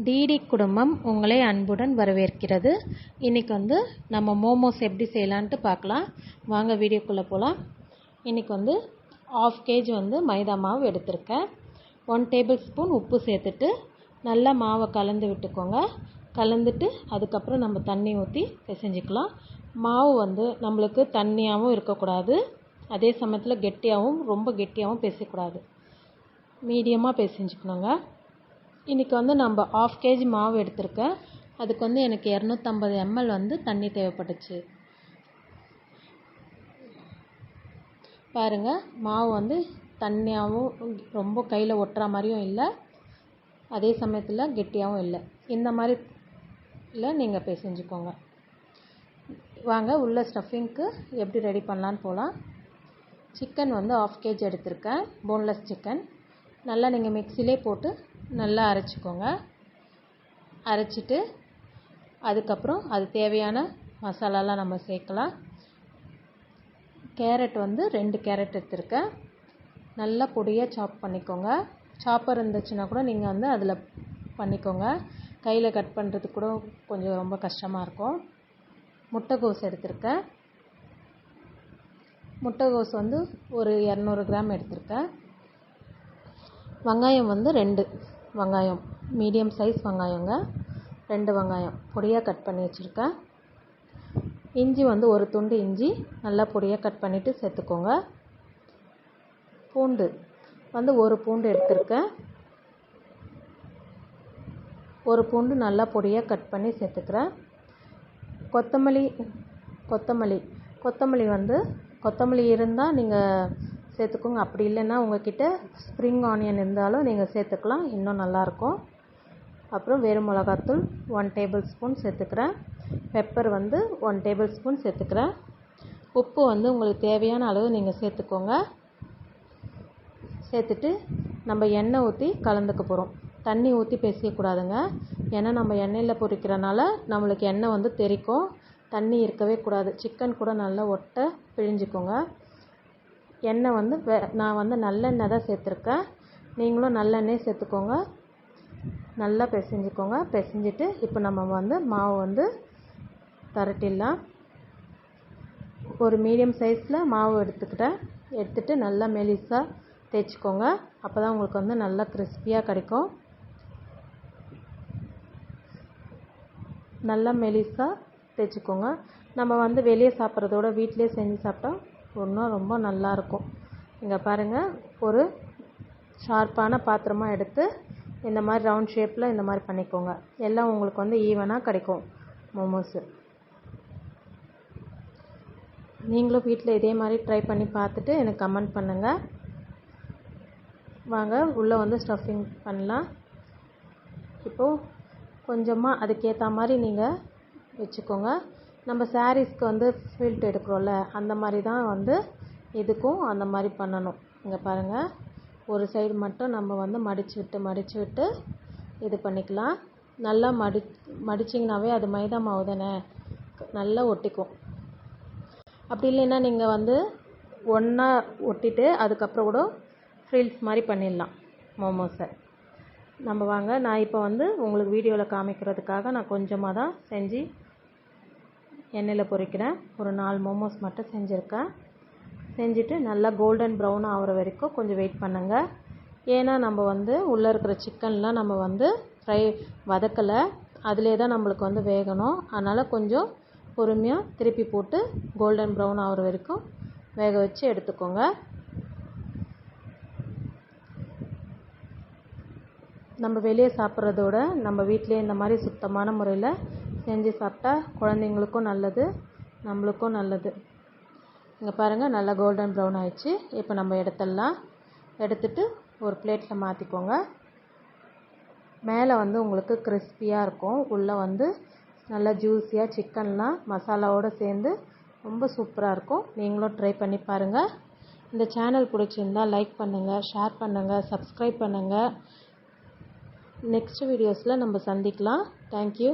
DD குடும்பம் உங்களை அன்புடன் வரவேற்கிறது. இன்றைக்கி நம்ம மோமோஸ் எப்படி செய்யலான்ட்டு பார்க்கலாம். வாங்க வீடியோக்குள்ளே போகலாம். இன்றைக்கி 1/2 kg மைதா மாவு எடுத்திருக்கேன். 1 டேபிள் ஸ்பூன் உப்பு சேர்த்துட்டு நல்லா மாவை கலந்து விட்டுக்கோங்க. கலந்துட்டு அதுக்கப்புறம் நம்ம தண்ணி ஊற்றி பிசைஞ்சிக்கலாம். மாவு நம்மளுக்கு தண்ணியாகவும் இருக்கக்கூடாது, அதே சமயத்தில் கெட்டியாகவும் ரொம்ப கெட்டியாகவும் பிசையக்கூடாது, மீடியமாக பிசைஞ்சிக்கணுங்க. இன்றைக்கி நம்ம 1/2 kg மாவு எடுத்திருக்கேன். அதுக்கு எனக்கு 250 ml தண்ணி தேவைப்பட்டுச்சு. பாருங்கள், மாவு தண்ணியாகவும் ரொம்ப கையில் ஒட்டுற மாதிரியும் இல்லை, அதே சமயத்தில் கெட்டியாகவும் இல்லை. இந்த மாதிரி இல்லை நீங்கள் பிசைஞ்சுக்கோங்க. வாங்க உள்ள ஸ்டஃபிங்க்கு எப்படி ரெடி பண்ணலான்னு போகலாம். சிக்கன் 1/2 kg எடுத்திருக்கேன், போன்லெஸ் சிக்கன். நல்லா நீங்கள் மிக்சிலே போட்டு நல்லா அரைச்சிக்கோங்க. அரைச்சிட்டு அதுக்கப்புறம் அது தேவையான மசாலாலாம் நம்ம சேர்க்கலாம். கேரட் 2 கேரட் எடுத்திருக்கேன், நல்லா பொடியாக சாப் பண்ணிக்கோங்க. சாப்பர் இருந்துச்சுன்னா கூட நீங்கள் அதில் பண்ணிக்கோங்க. கையில் கட் பண்ணுறதுக்கு கூட கொஞ்சம் ரொம்ப கஷ்டமாக இருக்கும். முட்டைகோஸ் எடுத்திருக்கேன். முட்டைகோஸ் ஒரு 200 கிராம் எடுத்திருக்கேன். வெங்காயம் 2 வெங்காயம், மீடியம் சைஸ் வெங்காயங்க, 2 வெங்காயம் பொடியாக கட் பண்ணி வச்சுருக்கேன். இஞ்சி ஒரு துண்டு இஞ்சி நல்லா பொடியாக கட் பண்ணிவிட்டு சேர்த்துக்கோங்க. பூண்டு 1 பூண்டு எடுத்திருக்கேன். 1 பூண்டு நல்லா பொடியாக கட் பண்ணி சேர்த்துக்கிறேன். கொத்தமல்லி இருந்தால் நீங்கள் சேர்த்துக்கோங்க. அப்படி இல்லைன்னா உங்கள்கிட்ட ஸ்ப்ரிங் ஆனியன் இருந்தாலும் நீங்கள் சேர்த்துக்கலாம், இன்னும் நல்லாயிருக்கும். அப்புறம் வெறும் மிளகாத்தூள் 1 டேபிள் ஸ்பூன் சேர்த்துக்கிறேன். பெப்பர் 1 டேபிள் ஸ்பூன் சேர்த்துக்கிறேன். உப்பு உங்களுக்கு தேவையான அளவு நீங்கள் சேர்த்துக்கோங்க. சேர்த்துட்டு நம்ம எண்ணெய் ஊற்றி கலந்துக்க போகிறோம். தண்ணி ஊற்றி பிசையக்கூடாதுங்க, ஏன்னா நம்ம எண்ணெயில் பொரிக்கிறனால நம்மளுக்கு எண்ணெய் தெறிக்கும். தண்ணி இருக்கவே கூடாது. சிக்கன் கூட நல்லா ஒட்ட பிழிஞ்சிக்கோங்க. எண்ணெய் நான் நல்லெண்ணெய் தான் சேர்த்துருக்கேன், நீங்களும் நல்லெண்ணெய் சேர்த்துக்கோங்க. நல்லா பிசைஞ்சிக்கோங்க. பிசைஞ்சிட்டு இப்போ நம்ம மாவு திரட்டிடலாம். ஒரு மீடியம் சைஸில் மாவு எடுத்துட்டு நல்லா மெலிசாக தேய்ச்சிக்கோங்க. அப்போ தான் உங்களுக்கு நல்லா கிறிஸ்பியாக கிடைக்கும். நல்லா மெலிசாக தேய்ச்சிக்கோங்க. நம்ம வெளியே சாப்பிட்றதோட வீட்டிலே செஞ்சு சாப்பிட்டா இன்னும் ரொம்ப நல்லாயிருக்கும். இங்கே பாருங்கள், ஒரு ஷார்ப்பான பாத்திரமாக எடுத்து இந்த மாதிரி ரவுண்ட் ஷேப்பில் இந்த மாதிரி பண்ணிக்கோங்க. எல்லாம் உங்களுக்கு ஈவனாக கிடைக்கும் மோமோஸு. நீங்களும் வீட்டில் இதே மாதிரி ட்ரை பண்ணி பார்த்துட்டு எனக்கு கமெண்ட் பண்ணுங்கள். வாங்க உள்ளே ஸ்டஃபிங் பண்ணலாம். இப்போது கொஞ்சமாக அதுக்கேற்ற மாதிரி நீங்கள் வச்சுக்கோங்க. நம்ம சாரீஸ்க்கு ஃபில்ட் எடுக்கிறோம்ல, அந்த மாதிரி தான் இதுக்கும் அந்த மாதிரி பண்ணணும். இங்கே பாருங்கள், ஒரு சைடு மட்டும் நம்ம மடித்து விட்டு இது பண்ணிக்கலாம். நல்லா மடிச்சிங்கனாவே அது மைதா மாவு தானே, நல்லா ஒட்டிக்கும். அப்படி இல்லைன்னா நீங்கள் ஒன்றா ஒட்டிட்டு அதுக்கப்புறம் கூட ஃப்ரில்ஸ் மாதிரி பண்ணிடலாம் மோமோஸை. நம்ம வாங்க, நான் இப்போ உங்களுக்கு வீடியோவில் காமிக்கிறதுக்காக நான் கொஞ்சமாக தான் செஞ்சு எண்ணெயில் பொரிக்கிறேன். ஒரு 4 மோமோஸ் மட்டும் செஞ்சுருக்கேன். செஞ்சுட்டு நல்லா கோல்டன் ப்ரௌன் ஆகிற வரைக்கும் கொஞ்சம் வெயிட் பண்ணுங்கள். ஏன்னா நம்ம உள்ளே இருக்கிற சிக்கன்லாம் நம்ம வதக்கலை, அதிலே தான் நம்மளுக்கு வேகணும். அதனால் கொஞ்சம் பொறுமையாக திருப்பி போட்டு கோல்டன் ப்ரௌன் ஆகிற வரைக்கும் வேக வச்சு எடுத்துக்கோங்க. நம்ம வெளியே சாப்பிட்றதோட நம்ம வீட்டிலே இந்த மாதிரி சுத்தமான முறையில் செஞ்சு சாப்பிட்டா குழந்தைங்களுக்கும் நல்லது, நம்மளுக்கும் நல்லது. இங்கே பாருங்கள், நல்லா கோல்டன் ப்ரௌன் ஆயிடுச்சு. இப்போ நம்ம எடுத்துடலாம். எடுத்துட்டு ஒரு பிளேட்டில் மாற்றிக்கோங்க. மேலே உங்களுக்கு கிறிஸ்பியாக இருக்கும், உள்ளே நல்லா ஜூஸியாக சிக்கன்லாம் மசாலாவோடு சேர்ந்து ரொம்ப சூப்பராக இருக்கும். நீங்களும் ட்ரை பண்ணி பாருங்கள். இந்த சேனல் பிடிச்சிருந்தால் லைக் பண்ணுங்கள், ஷேர் பண்ணுங்கள், சப்ஸ்கிரைப் பண்ணுங்கள். நெக்ஸ்ட் வீடியோஸில் நம்ம சந்திக்கலாம். தேங்க்யூ.